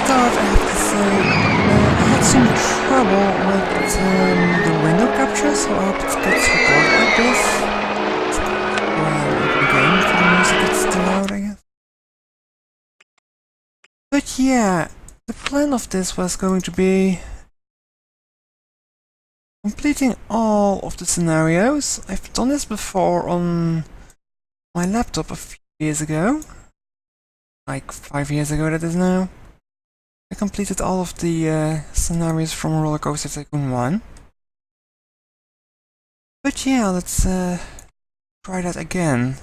start, I have to say, I had some trouble with the window capture, so I hope it gets recorded like this. Well, the game for the music gets too loud, I guess. But yeah, the plan of this was going to be completing all of the scenarios. I've done this before on my laptop a few years ago. Like 5 years ago that is now. I completed all of the scenarios from Rollercoaster Tycoon 1. But yeah, let's try that again.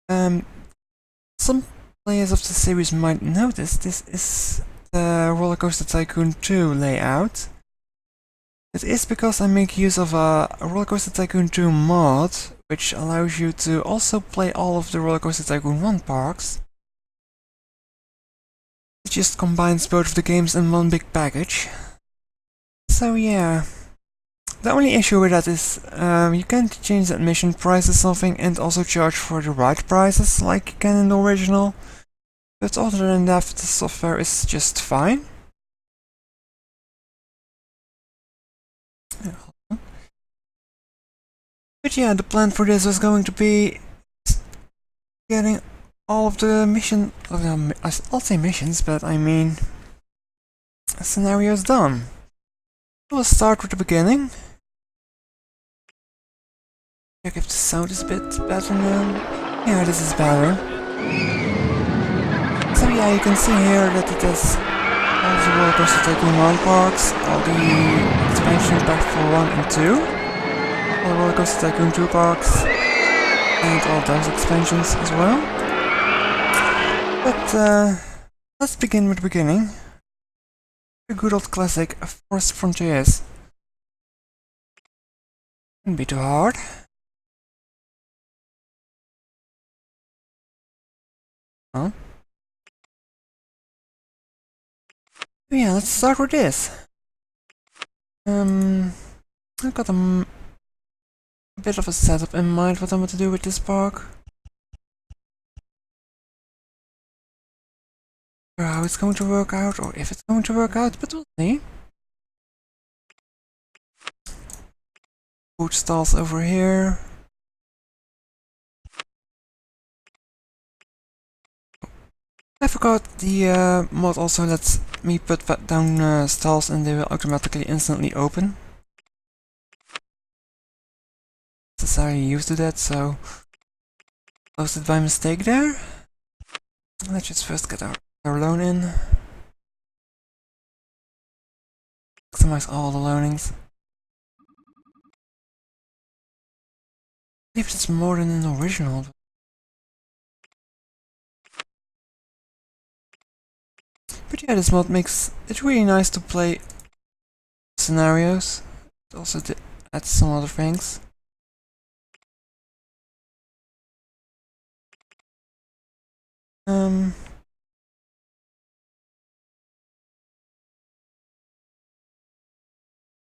Some players of the series might notice this is the Rollercoaster Tycoon 2 layout. It is because I make use of a Rollercoaster Tycoon 2 mod, which allows you to also play all of the Rollercoaster Tycoon 1 parks. It just combines both of the games in one big package. So yeah. The only issue with that is you can't change the admission price or something and also charge for the ride prices like you can in the original. But other than that, the software is just fine. But yeah, the plan for this was going to be getting all of the I'll say missions, but I mean scenarios done. We'll start with the beginning. Check if the sound is a bit better now. Yeah, this is better. So yeah, you can see here that it has all the Rollercoaster Tycoon 1 parks, all the expansion pack for 1 and 2, all the Rollercoaster Tycoon 2 parks, and all those expansions as well. But let's begin with the beginning. The good old classic, Forest Frontiers. Shouldn't be too hard. Huh? Yeah, let's start with this. I've got a bit of a setup in mind what I'm going to do with this park. Or how it's going to work out, or if it's going to work out, but we'll see. Food stalls over here. I forgot the mod also lets me put down stalls and they will automatically instantly open. Necessarily used to that, so closed it by mistake there. Let's just first get our loan in. Maximize all the loanings. I believe it's more than an original. But yeah, this mod makes it really nice to play scenarios. It also adds some other things.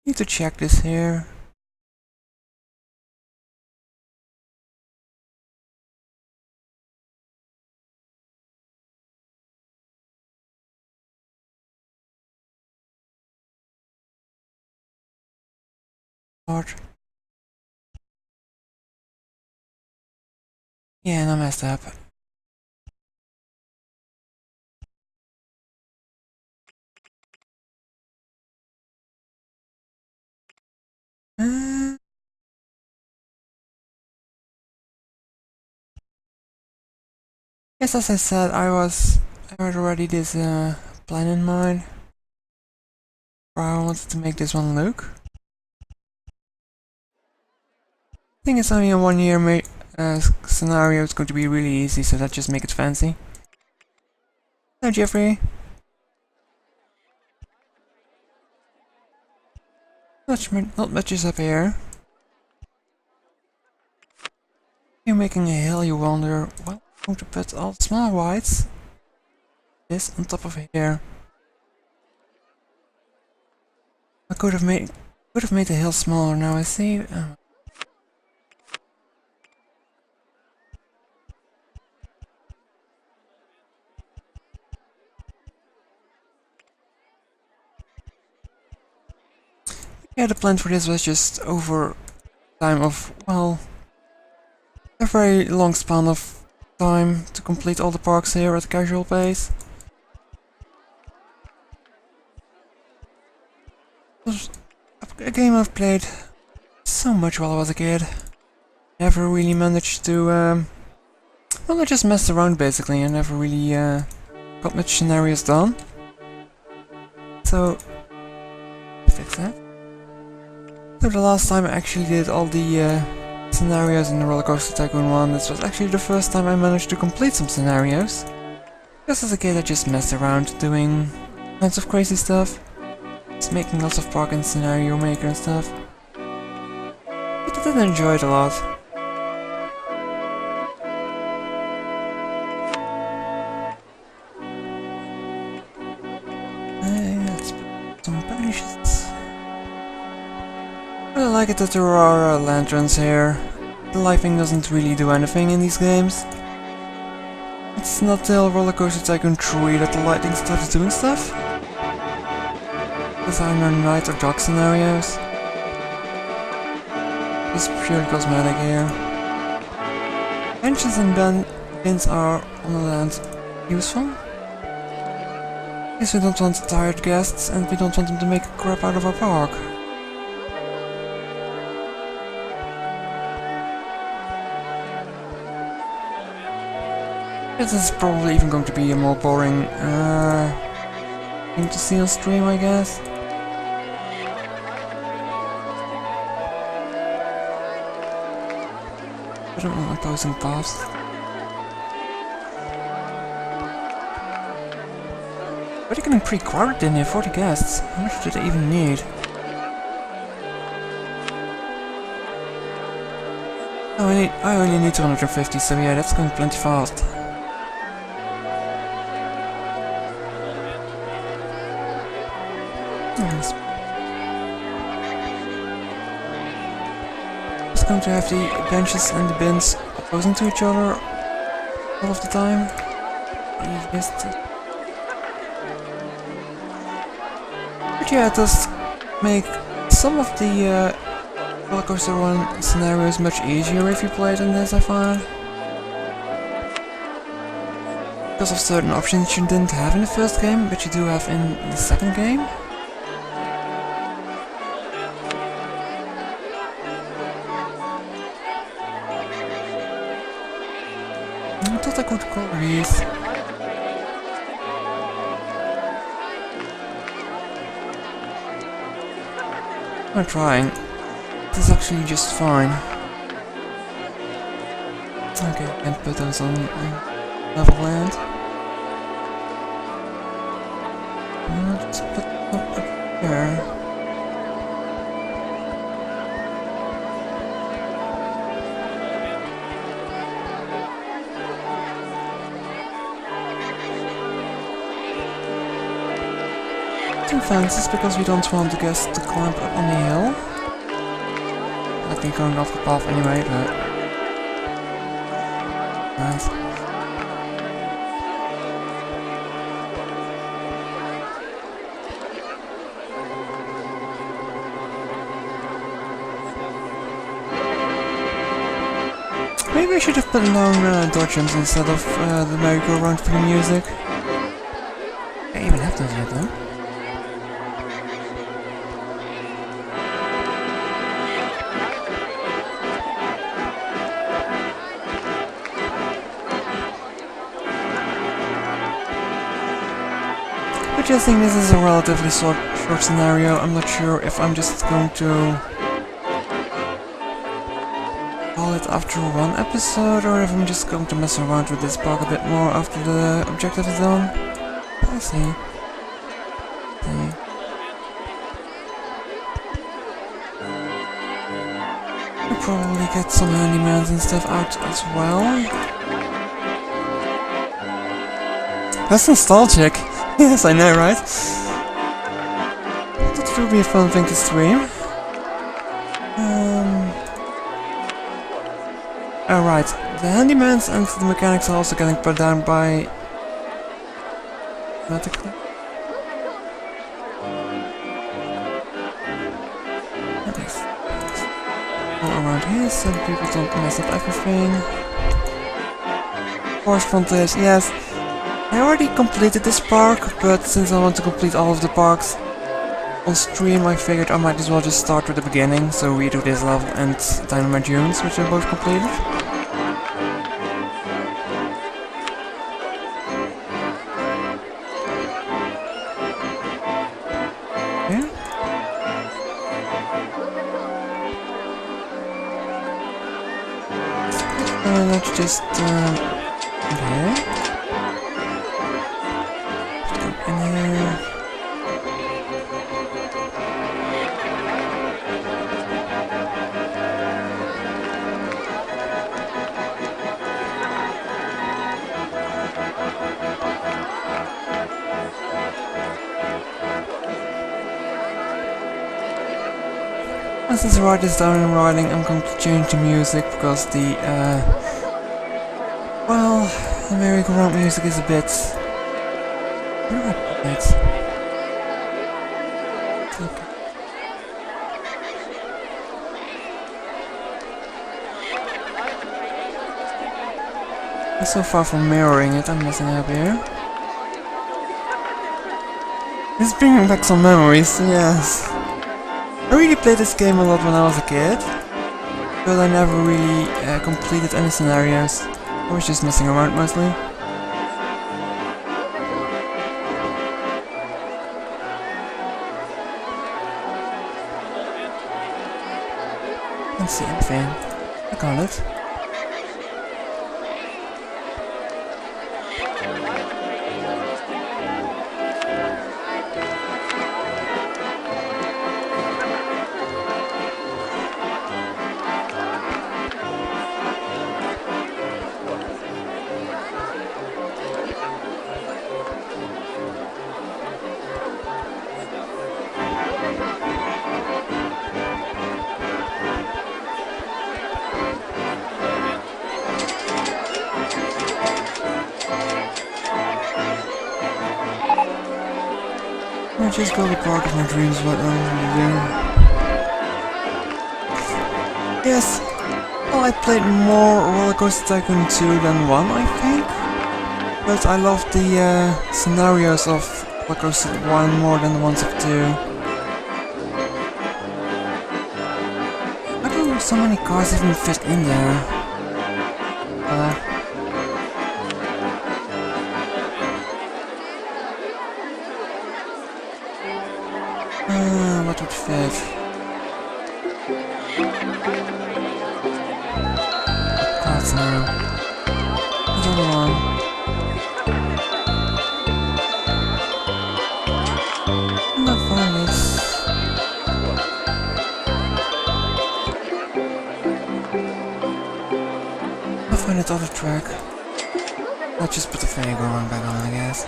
Need to check this here. Yeah, and I messed up. Yes, as I said, I had already this plan in mind. I wanted to make this one look. I think it's only a 1 year scenario, it's going to be really easy, so let's just make it fancy. Hello, Jeffrey. Not much is up here. You're making a hill, you wonder, well, I'm going to put all the small whites. This on top of here. I could have made the hill smaller, now I see. Yeah, the plan for this was just over time of, well, a very long span of time to complete all the parks here at a casual pace. It was a game I've played so much while I was a kid. Never really managed to, well, I just messed around basically and never really got much scenarios done. So, fix that. So the last time I actually did all the scenarios in the Rollercoaster Tycoon 1, this was actually the first time I managed to complete some scenarios. Just as a kid I just messed around doing kinds of crazy stuff. Just making lots of park and scenario maker and stuff. But I did enjoy it a lot. Let's put some benches. I really like it that there are lanterns here. The lighting doesn't really do anything in these games. It's not till Rollercoaster Tycoon 3 that the lighting starts doing stuff. Because there are no night or dark scenarios. It's purely cosmetic here. Benches and bins are on the land useful. Because we don't want tired guests and we don't want them to make crap out of our park. This is probably even going to be a more boring thing to see on stream, I guess. I don't want opposing paths. But they're getting pretty crowded in here, 40 guests. How much do they even need? Oh, I only need 250, so yeah, that's going plenty fast. Just going to have the benches and the bins opposing to each other all of the time. But yeah, it does make some of the Rollercoaster 1 scenarios much easier if you play it in this, I find. Because of certain options you didn't have in the first game, but you do have in the second game. I thought I could color these. I'm trying. This is actually just fine. Okay, can't put those on level land. Just put them up here. Two fences because we don't want the guests to climb up on the hill. I've been going off the path anyway, but... Nice. Maybe I should have put down door jumps instead of the merry-go-round for the music. I even have those yet though. I think this is a relatively short scenario. I'm not sure if I'm just going to call it after one episode or if I'm just going to mess around with this park a bit more after the objective is done. We'll see. We'll probably get some handymans and stuff out as well. That's nostalgic. Yes, I know, right? That would be a fun thing to stream. Alright, the handymans and the mechanics are also getting put down by... automatically. around here so the people don't mess up everything. Horse frontage, yes. I already completed this park, but since I want to complete all of the parks on stream, I figured I might as well just start with the beginning, so redo this level and Dynamite Dunes, which I both completed. Yeah. Let's just, okay. Go in here. As this ride is down and riding, I'm going to change the music because the, well, the merry-go-round music is a bit... I'm so far from mirroring it, I'm messing up here. It's bringing back some memories, yes. I really played this game a lot when I was a kid, but I never really completed any scenarios. I was just messing around mostly. Can't see anything. I got it. I just got a part of my dreams what I was doing. Yes, well, I played more Rollercoaster Tycoon 2 than 1, I think. But I love the scenarios of Rollercoaster 1 more than the ones of 2. I don't know if so many cars even fit in there. What would fit? Cards now. Another one. I'm not fine this. I'll find that other track. I'll just put the merry-go-round back on, I guess.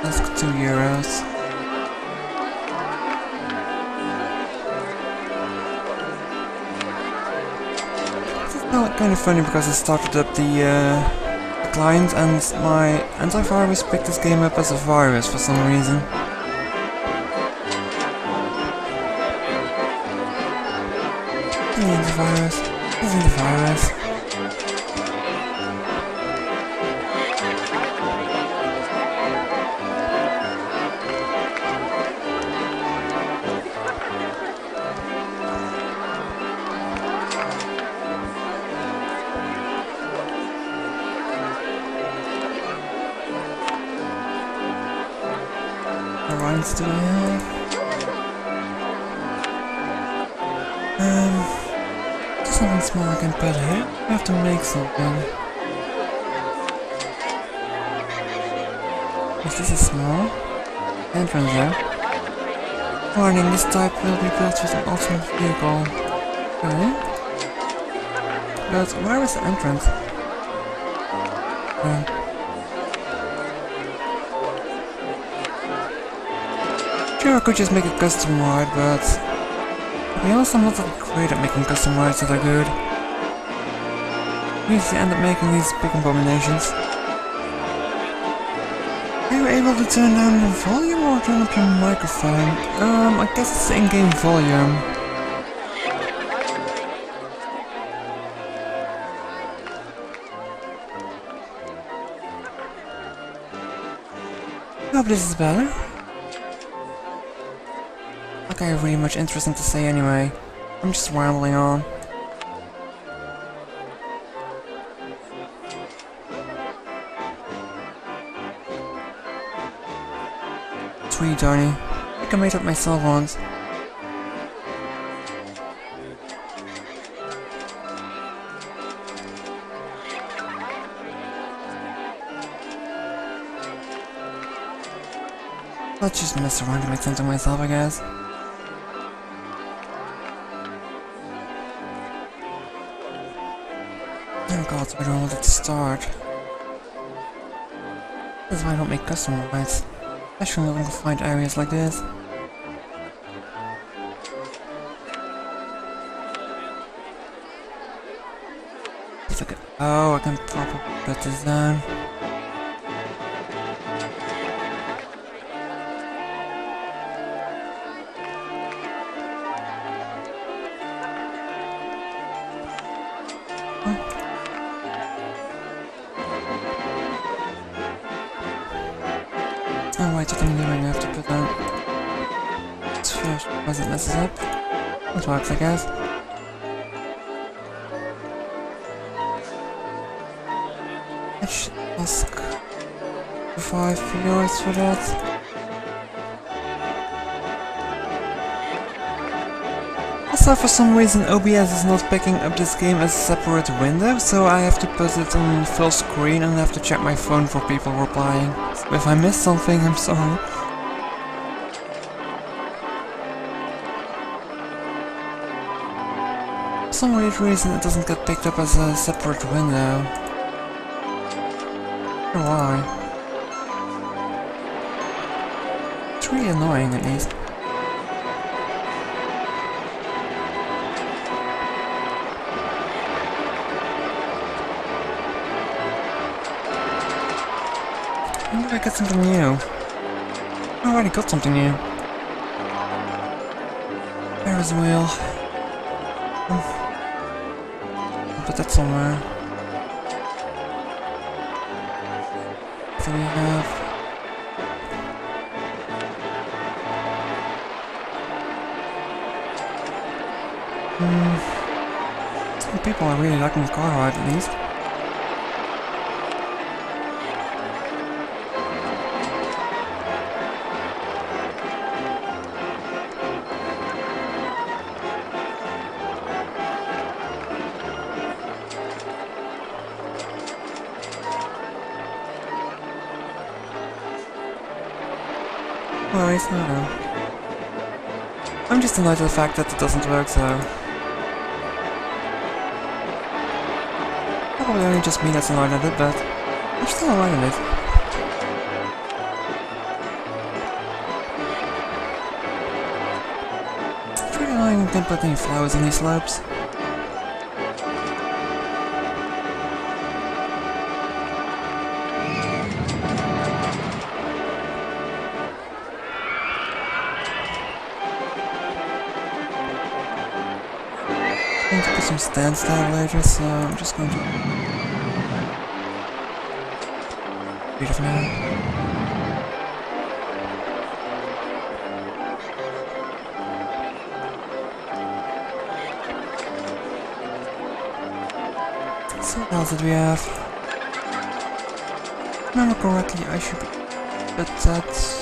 Let's go €2. It's kind of funny because I started up the client and my antivirus picked this game up as a virus for some reason. The antivirus. Isn't the virus? Lines do I have? Something small I can put here. I have to make something. Is this a small entrance there? Warning, this type will be built with an alternate vehicle. Okay. But where is the entrance? Sure, I could just make a custom ride, but To be honest, I'm not that great at making custom rides that are good. I usually end up making these big abominations. Are you able to turn down the volume or turn up your microphone? I guess it's the in-game volume. I hope this is better. Like I have really much interesting to say anyway. I'm just rambling on. It's really tiny. I think I made it myself once. Let's just mess around and make something myself, I guess. Oh god, I don't want it to start. That's why I don't make custom rides. Especially when I can find areas like this. Oh, I can probably put this down. Oh wait, what I'm doing, I have to put down this first, otherwise it messes up. That works, I guess. I should ask for 5 POs for that. Also, for some reason OBS is not picking up this game as a separate window, so I have to put it on full screen and have to check my phone for people replying. So if I missed something, I'm sorry. For some weird reason it doesn't get picked up as a separate window. I don't know why. It's really annoying at least. When did I get something new? I already got something new. There's a wheel. I'll put that somewhere. So we have... Some people are really liking the car ride at least. Worries, I don't know. I'm just annoyed at the fact that it doesn't work, so... Probably only just me that's annoyed at it, but... I'm still annoyed at it. It's really annoying you can't put any flowers on these slopes. I'm going to put some stands there later, so I'm just going to read it for now. So what else did we have? If I remember correctly, I should put that...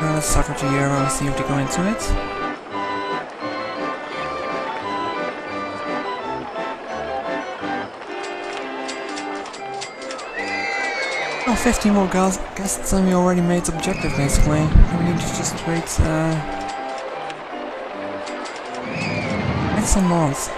Let's start with the euro and see if they go into it. Oh, 50 more guests and we already made the objective basically. We need to just wait some months.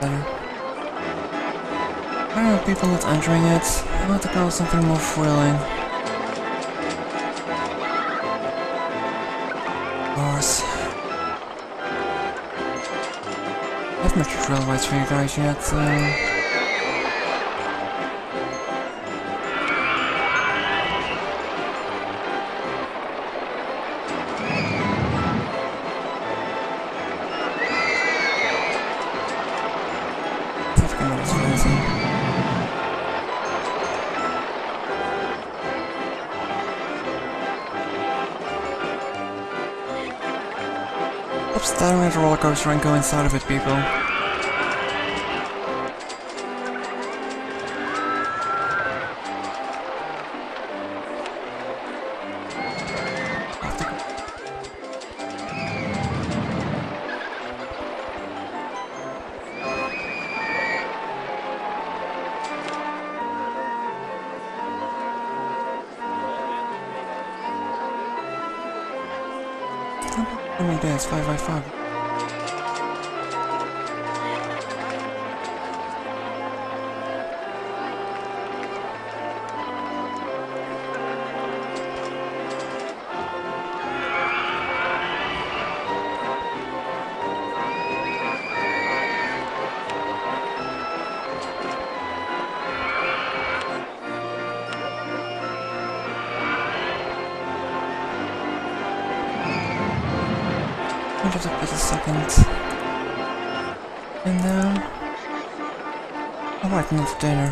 Better. Why are people not entering it? I want to go something more thrilling. Of course. I haven't much thrill rides for you guys yet, so... Stop staring at the roller coaster and go inside of it, people. How many days? 5 by 5. Just a second. And alright, not dinner.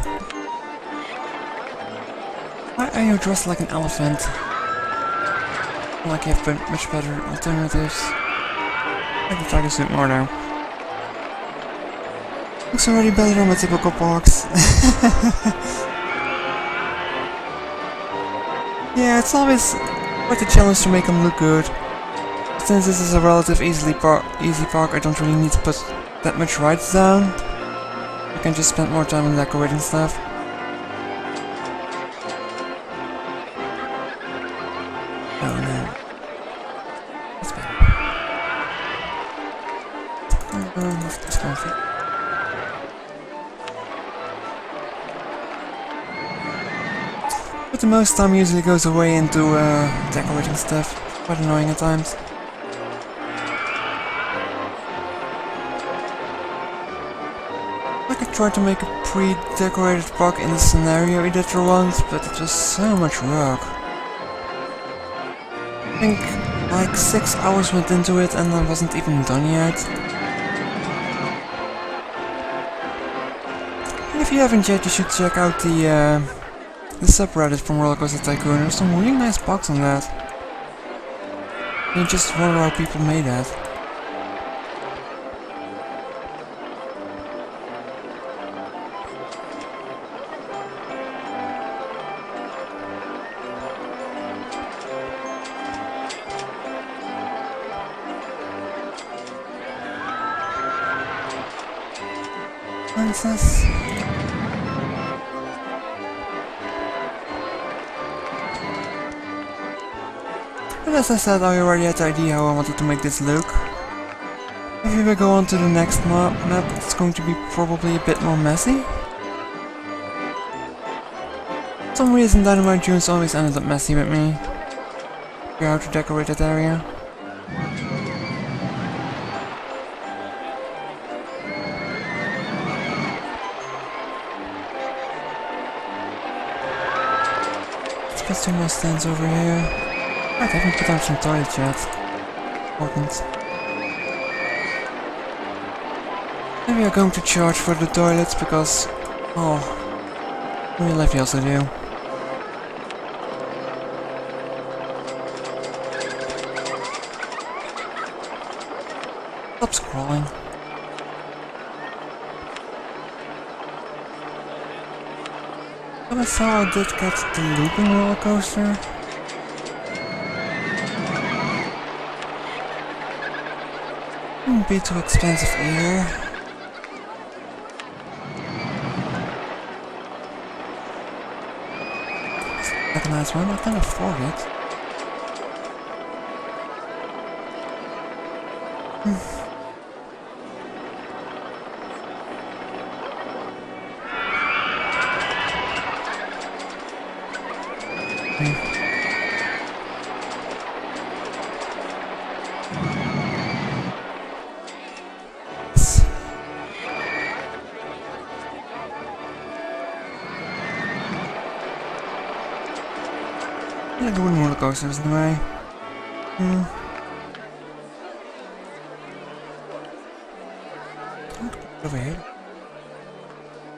Why are you dressed like an elephant? Like you have much better alternatives. I can try to suit more now. Looks already better than my typical box. Yeah, it's always quite a challenge to make them look good. Since this is a relatively easy park, I don't really need to put that much rides down. I can just spend more time on decorating stuff. Oh no. That's better. That's comfy. But the most time usually goes away into decorating stuff. Quite annoying at times. I tried to make a pre-decorated park in the scenario editor once, but it was so much work. I think like 6 hours went into it and I wasn't even done yet. And if you haven't yet, you should check out the subreddit from Rollercoaster Tycoon. There's some really nice bugs on that. You just wonder how people made that. Princess. But as I said, I already had the idea how I wanted to make this look. If we go on to the next map, it's going to be probably a bit more messy. For some reason, Dynamite Dunes always ended up messy with me. Figure out how to decorate that area. Put some more stands over here. I haven't put down some toilets yet. Important. Maybe I'm going to charge for the toilets because... oh... in real life you also do. Stop scrolling. But I saw I did get the looping roller coaster. won't be too expensive either. That's a nice one, I can afford it. Yeah, the wooden roller coasters in the way. Over here.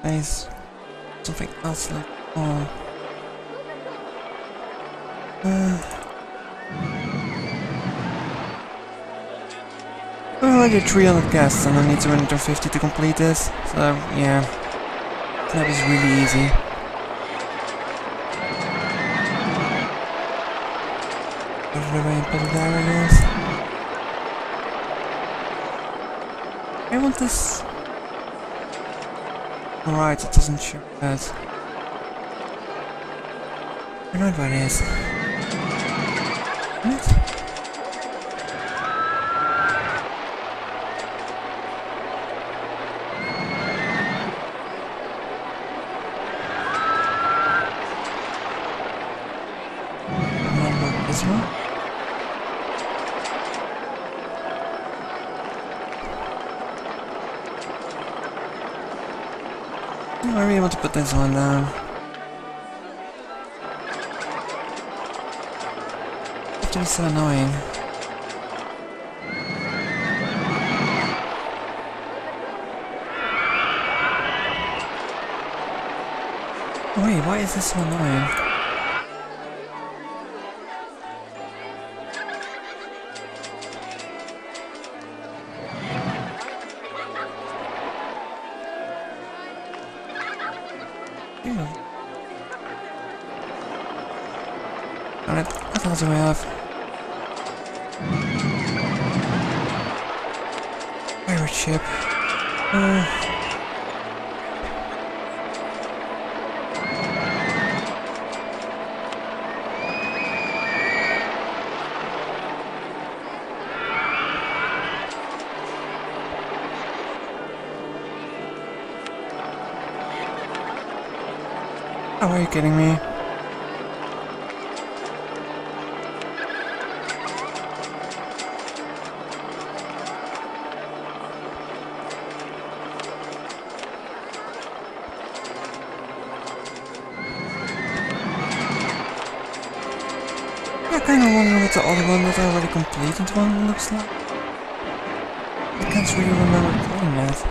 Nice. Something else like already 300 guests and I need 250 to complete this. So yeah, that was really easy. Over the way and put it there, I guess. I want this. Alright, it doesn't show that. I know what it is. What? Remember this one? I really want to put this one down. It's just so annoying. Wait, why is this so annoying? Alright, what else do we have? Pirate ship. Oh, are you kidding me? I kinda wonder what the other one that I already completed one looks like. I can't really remember playing that.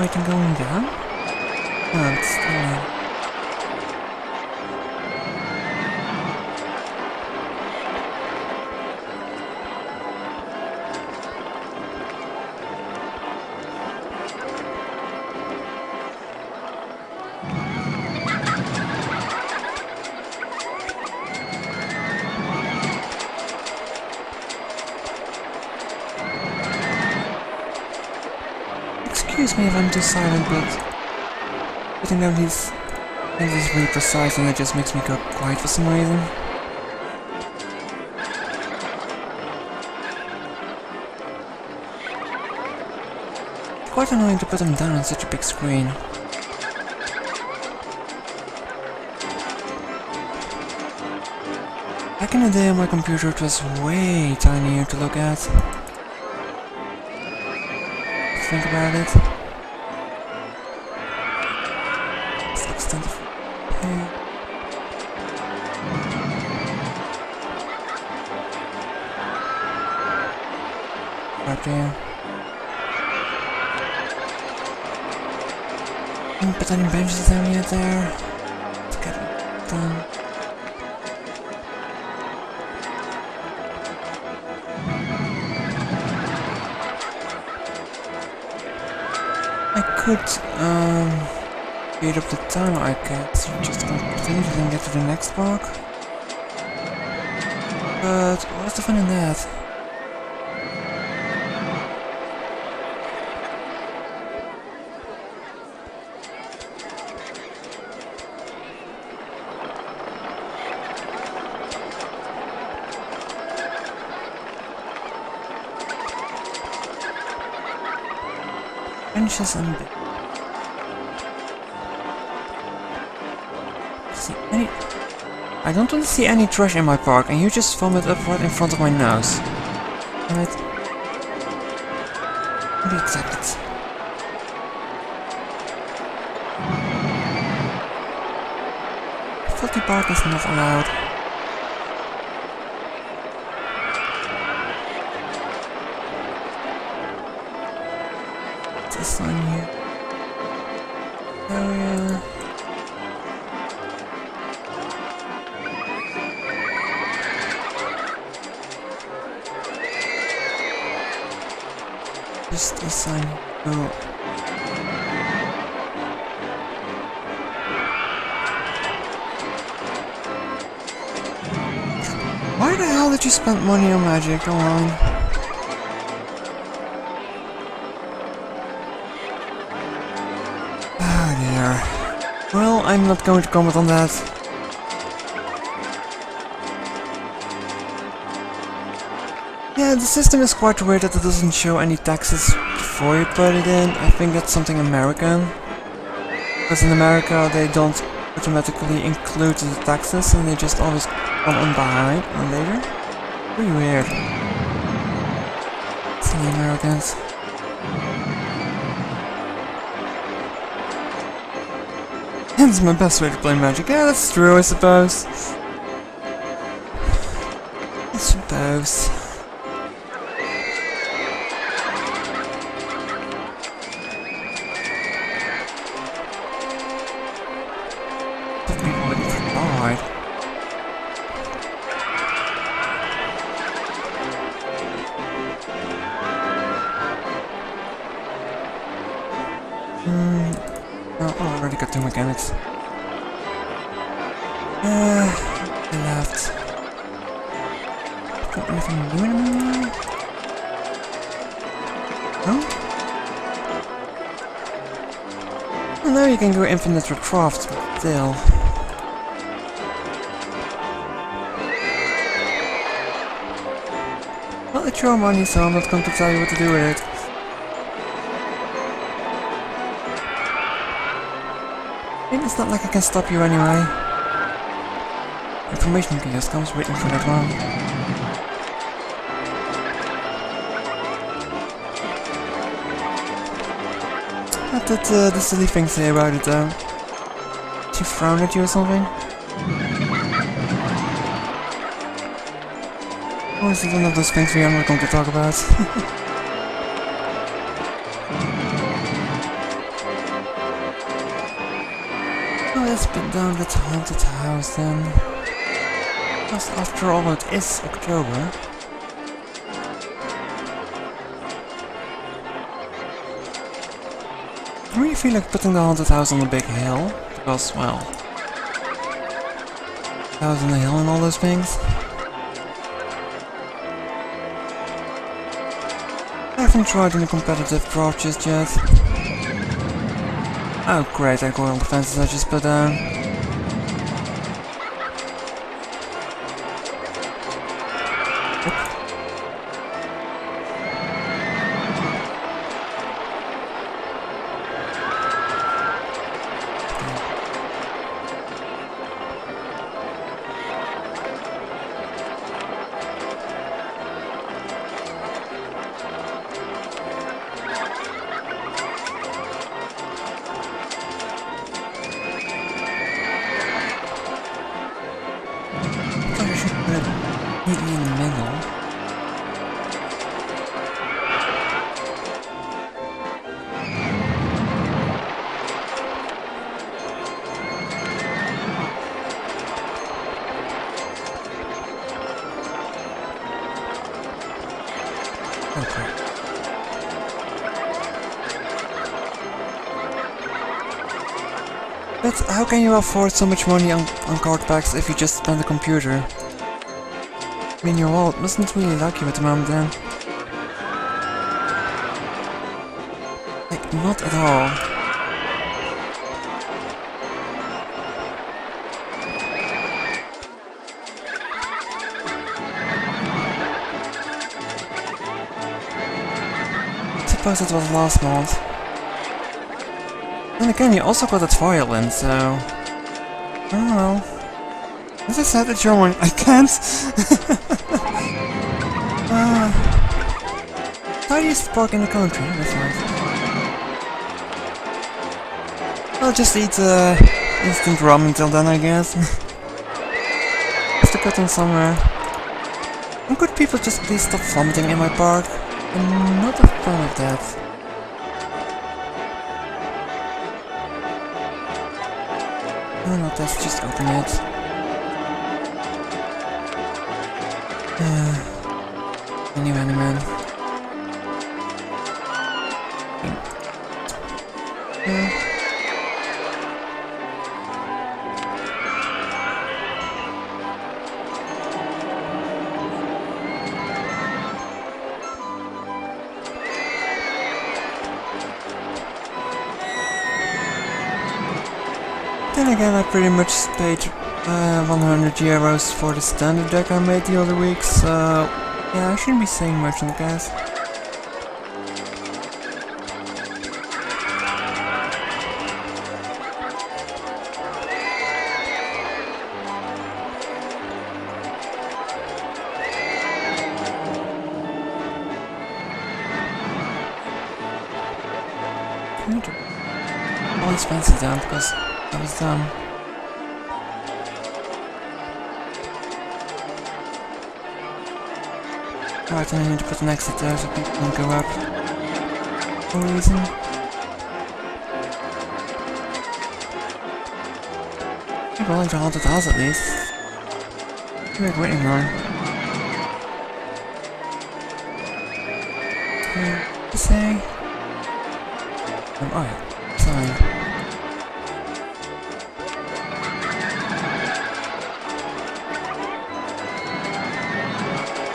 Waiting going down? No, it's still... Excuse me if I'm too silent, but putting down these things is really precise and it just makes me go quiet for some reason. It's quite annoying to put them down on such a big screen. Back in the day on my computer it was way tinier to look at. Think about it. Let's extend it. there. Didn't put any benches down yet there. Let's get it done. I could speed up the time, I guess. Just complete it and get to the next block. But what's the fun in that? Benches and see any? I don't want to see any trash in my park, and you just vomit up right in front of my nose. Alright. Be exact. Filthy park is not allowed. What's this sign here? Area. Just a sign. Oh. Why the hell did you spend money on magic? Go on. Oh dear. Well, I'm not going to comment on that. Yeah, the system is quite weird that it doesn't show any taxes before you put it in. I think that's something American. Because in America they don't automatically include the taxes and they just always come on behind or later. Pretty weird. Silly Americans. It's my best way to play Magic. Yeah, that's true, I suppose. I suppose. Alright. Oh, I already got 2 mechanics. I left. Got anything new anymore? No? Well, now you can go infinite recraft, but still. Well, it's your money, so I'm not going to tell you what to do with it. It's not like I can stop you anyway. Information kiosk, I was waiting for that one. What did the silly thing say about it though? Did she frown at you or something? Or is it one of those things we are not going to talk about? Oh, let's put down that haunted house then. Because after all, it is October. I really feel like putting the haunted house on a big hill. Because, well... house on the hill and all those things. I haven't tried any competitive draft just yet. Oh great, I got all the fences I just put down. But how can you afford so much money on card packs if you just spend a computer? I mean, your wallet mustn't really like you at the moment then. Like, not at all. I suppose it was last month. And again, you also got that violin, so... I don't know. As I said, it's your one. I can't! How do you park in the country? That's right. I'll just eat instant rum until then, I guess. Have to cut in somewhere. And could people just please stop vomiting in my park? I'm not a fan of that. Oh no, let's just open it. Anyway, man. Then again, I pretty much paid 100 euros for the standard deck I made the other week, so yeah, I shouldn't be saying much, I guess. All expenses down because I was dumb. Alright, then I need to put an exit there so people don't go up. For no reason. People like the haunted house at least. Weird waiting line. To say? Oh yeah, sorry.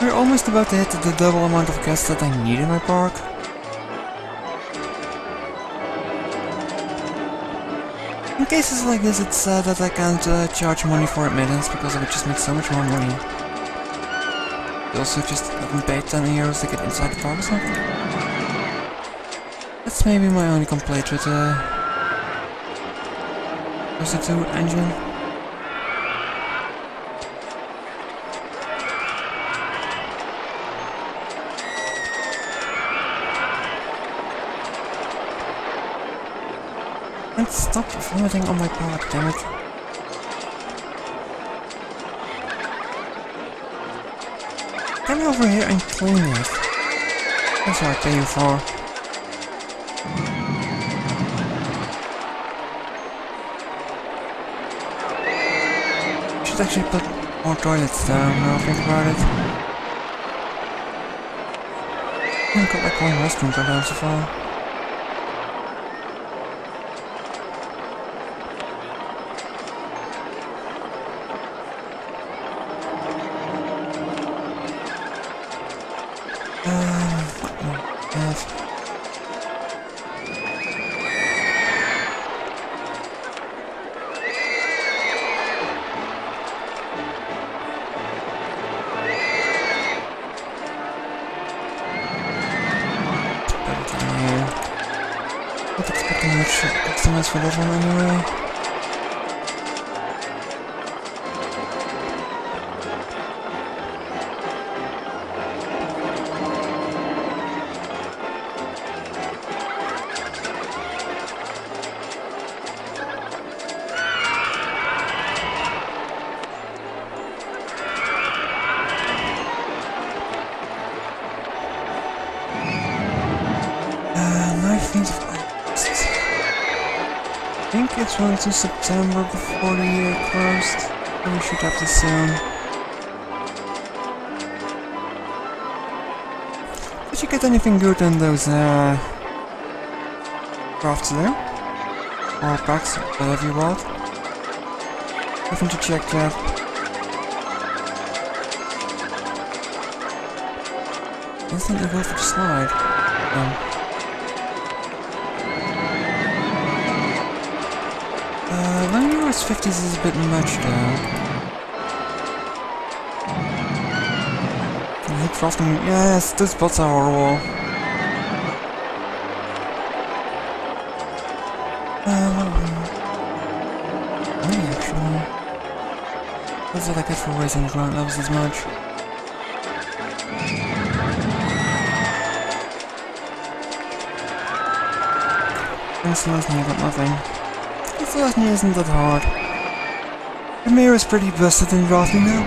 We're almost about to hit the double amount of guests that I need in my park. In cases like this, it's sad that I can't charge money for admittance because I would just make so much more money. You also just haven't paid 10 euros to get inside the park or something. That's maybe my only complaint with the Rollercoaster 2 engine. And stop vomiting on my park, damn it. Come over here and clean it. That's what I pay you for. Should actually put more toilets down now I think about it. I've got like one restroom go down so far. Not expecting much customers for that one anyway. I think it's running to September before the year closed. And we should have this soon. Did you get anything good in those crafts there? or packs, whatever you bought. Haven't you checked yet? Instantly go for the slide. Oh. €1 50s is a bit much though. Hit frosting. Yes, those spots are horrible. Actually. That's what I get for raising the ground levels as much. Thanks to Lesney, I got nothing. This Lesney isn't that hard. The mirror is pretty busted in drafting now.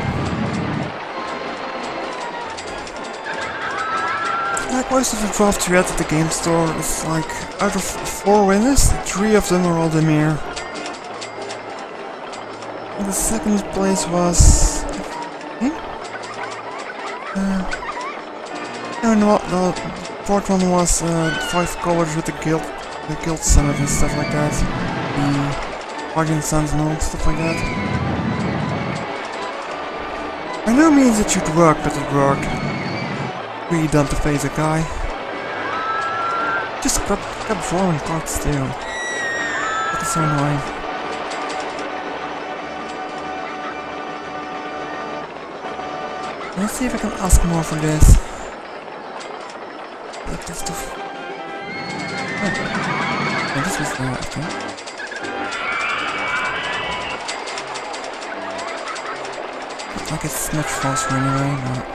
Like most of the drafts we had at the game store, it's like out of 4 winners, 3 of them are all the mirror. And the second place was... no, the fourth one was 5 colors with the guild summit and stuff like that. The Guardian Sentinel, stuff like that. By no means it should work, but it worked. Really dumb to face a guy. Just kept drawing cards too. That is so annoying. Let's see if I can ask more for this. But that's too... Oh, this was there, I think. Looks like it's much faster anyway, but...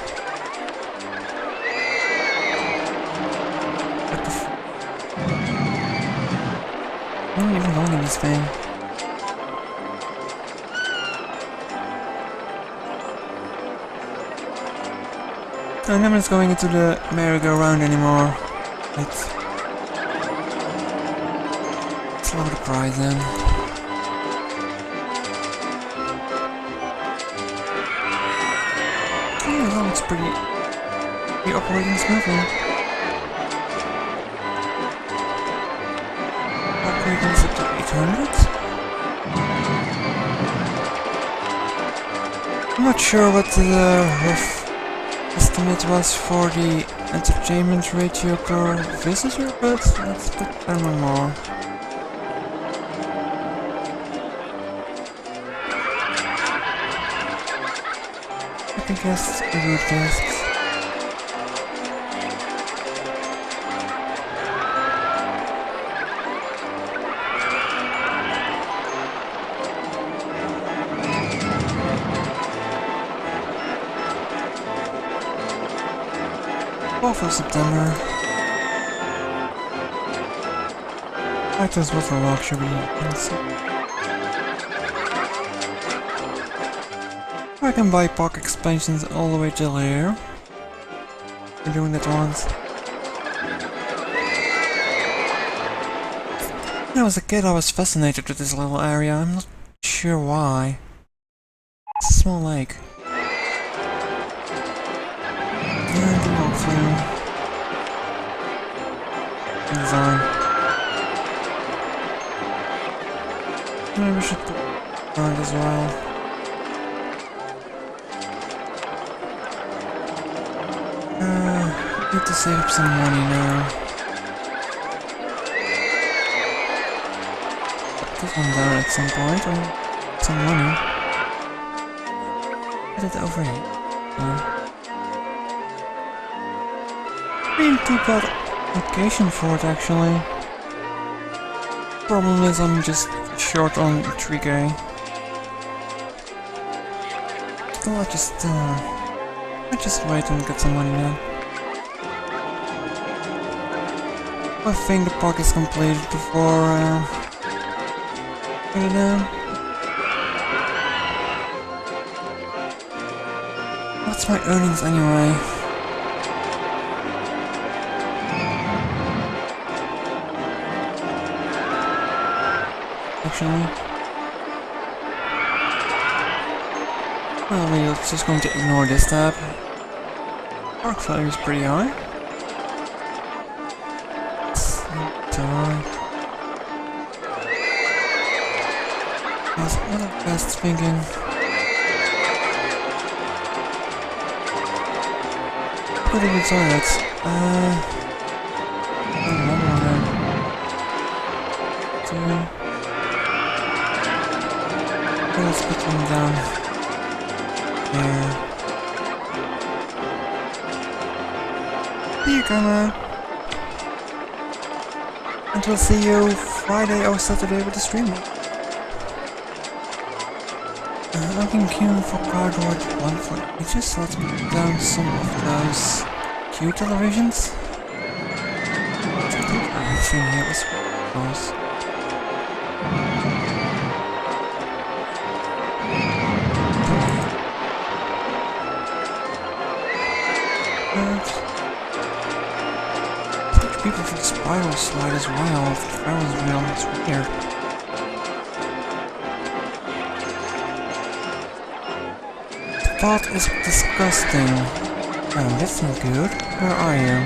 I'm not even long in this thing. I'm not just going into the merry-go-round anymore. Let's lower the price then. Yeah, that looks pretty operating smoothly. Operating is up to 800. I'm not sure what the rough estimate was for the entertainment ratio per visitor, but let's put them on more. I guess it's a good guess. For September. Items with a luxury. I can buy park expansions all the way till here. I'm doing that once. When I was a kid I was fascinated with this little area. I'm not sure why. It's a small lake. Design. Maybe we should put around as well. Need to save up some money now. Put this one down at some point, or some money. Put it over here. Ain't too bad location for it actually. Problem is I'm just short on 3k. So I'll just wait and get some money now. I think the park is completed before put it down. What's my earnings anyway? Actually, well, we're just going to ignore this tab. Park value is pretty high. It's high. What I was thinking. Go to the toilet. One more then. Two. Let's put them down here. See you, camera. And we'll see you Friday or Saturday with the stream. Looking queuing for cardboard one for ages. Let's put down some of those Q televisions. Everything here is close. Such people for the spiral slide as well. If the Ferris wheel, it's weird. That is disgusting. Oh, that's not good. Where are you?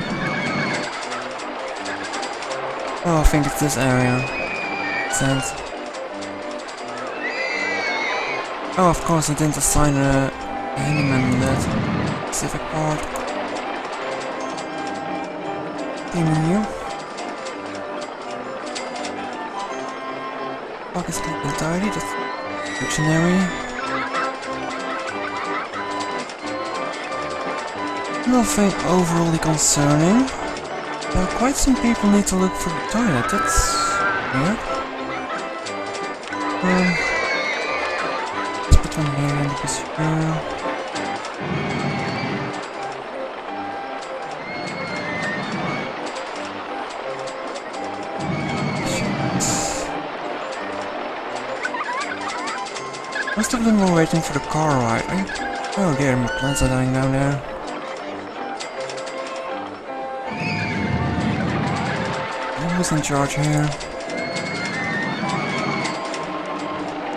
Oh, I think it's this area. Sense. Oh, of course, I didn't assign a handyman in that specific part. Cleaning you. Park is clean and tidy. That's dictionary. Nothing overly concerning. Quite some people need to look for the toilet, that's weird. Let's put one here because most of them were waiting for the car ride. Oh dear, my plants are dying down there. Who's in charge here?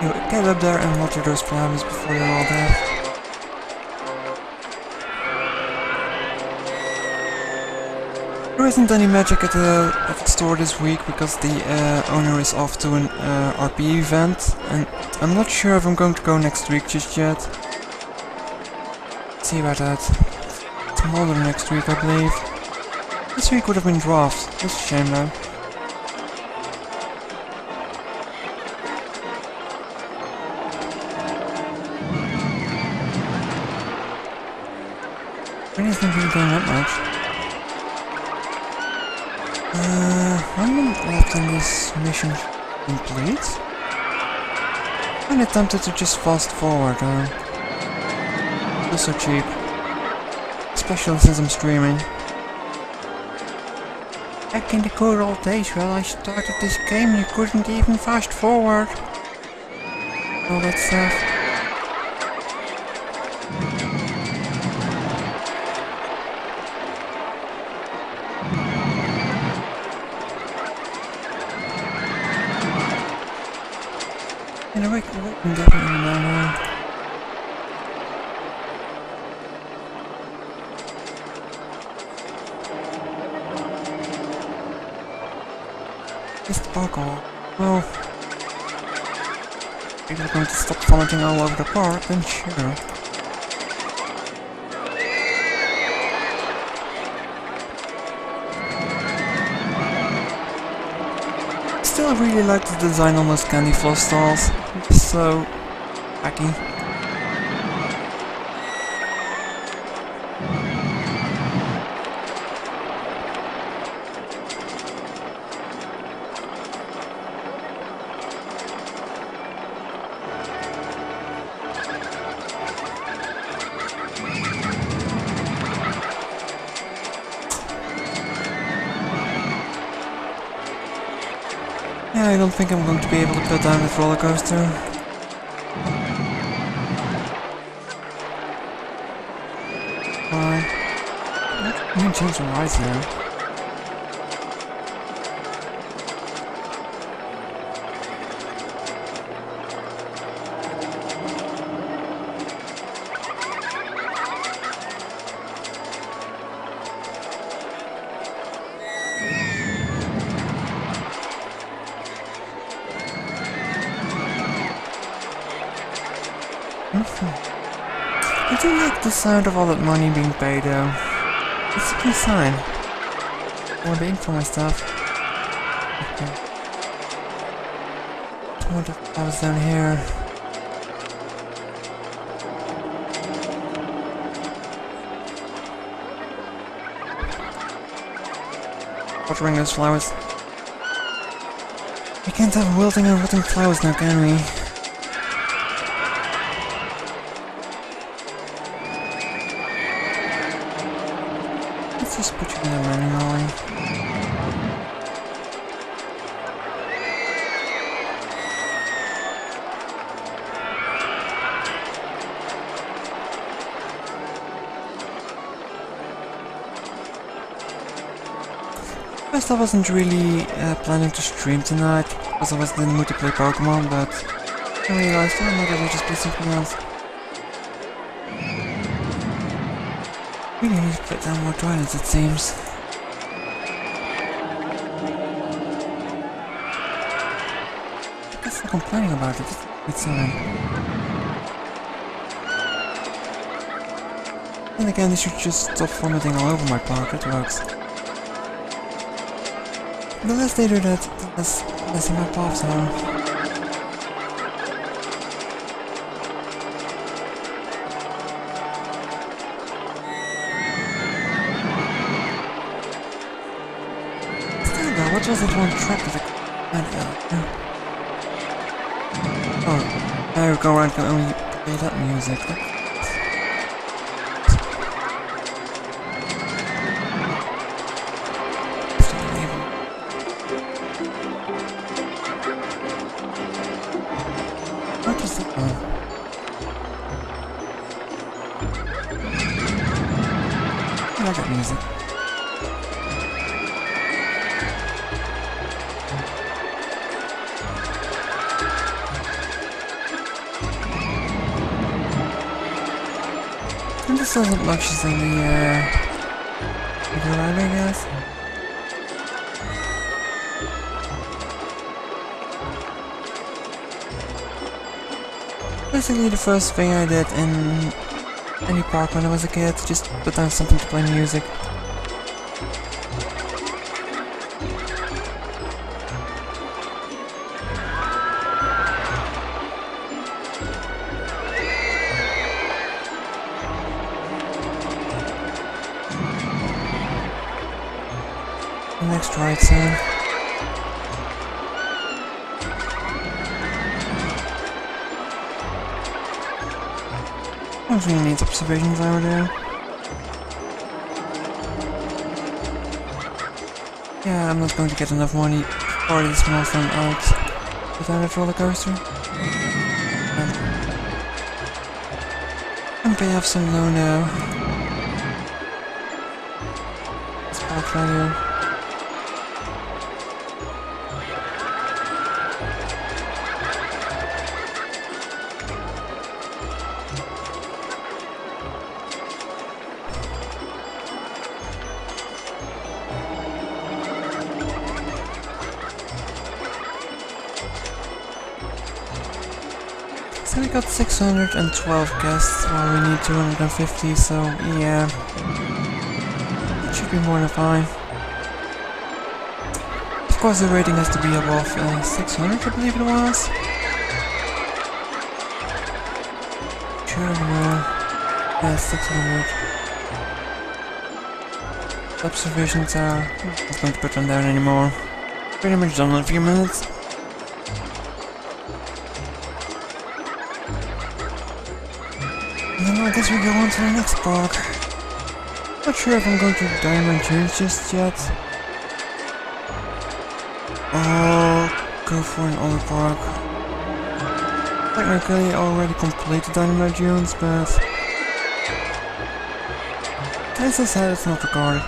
You get up there and water those flowers before they're all dead. There isn't any magic at the store this week because the owner is off to an RP event, and I'm not sure if I'm going to go next week just yet. Let's see about that. It's Mulder next week, I believe. This week would have been draft. That's a shame though. Anything really going that much. One minute left in this mission complete. I'm tempted to just fast forward, it's so cheap. Especially since I'm streaming. Back in the good old days when I started this game, you couldn't even fast forward. All that stuff. Anyway, I'm definitely down here. Just buckle. Well, if you're going to stop vomiting all over the park, then sure. Still, I really like the design on those candy floss stalls. It's so wacky. Yeah, I don't think I'm going to be able to put down this roller coaster. Why? I can change the rides now. I do like the sound of all that money being paid though. It's a good sign. More the ink for my stuff. Okay. What if I was down here? Watering those flowers. We can't have wilting and rotting flowers now, can we? Let's just put you in there manually. First, I wasn't really planning to stream tonight because I was in the mood to play Pokemon, but I realized I might as well just play something else. Really need to put down more toilets, it seems. I guess I'm complaining about it. It's and again, they should just stop vomiting all over my park. It works. The less they do that, the less my pops are. Still though, what was that one track that I... Oh, now go around can only play that music. What is that one? I like that music. And this doesn't look she's in the right, I guess. Basically the first thing I did in any park when I was a kid, just put down something to play music. Next right soon. I don't really need observations over there. Yeah, I'm not going to get enough money for this small fun out without that roller coaster. I'm pay off some loan now. Let's park right here. So we got 612 guests while we need 250, so yeah, it should be more than fine. Of course the rating has to be above 600, I believe it was. Sure, no. Yeah, 600. The observations are... I'm not going to put them down anymore. Pretty much done in a few minutes. And then I guess we go on to the next park. Not sure if I'm going to Diamond Dunes just yet. Or go for an older park. Technically I already completed Diamond Dunes, but as I said, it's not recorded.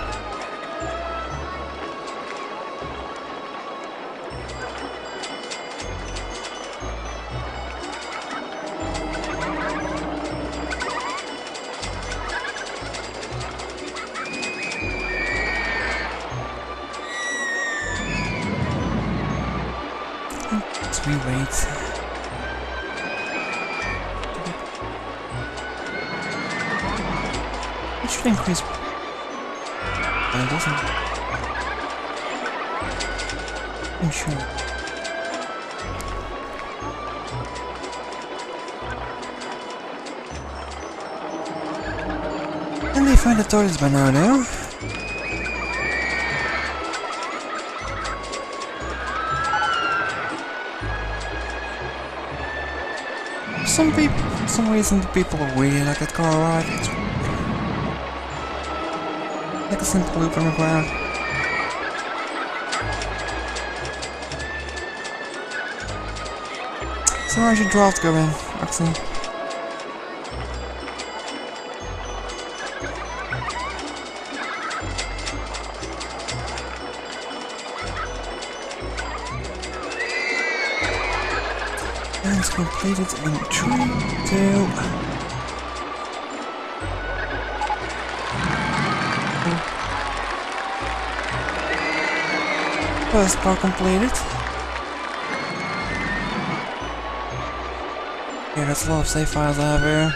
We wait. should increase... But it doesn't. I'm sure. And they find the toilets by now, though. For some reason, the people really like that car ride. It's like a simple loop on the ground. So I should draft go in, actually. And it's completed in 3, 2... First part completed. Yeah, that's a lot of save files I have here.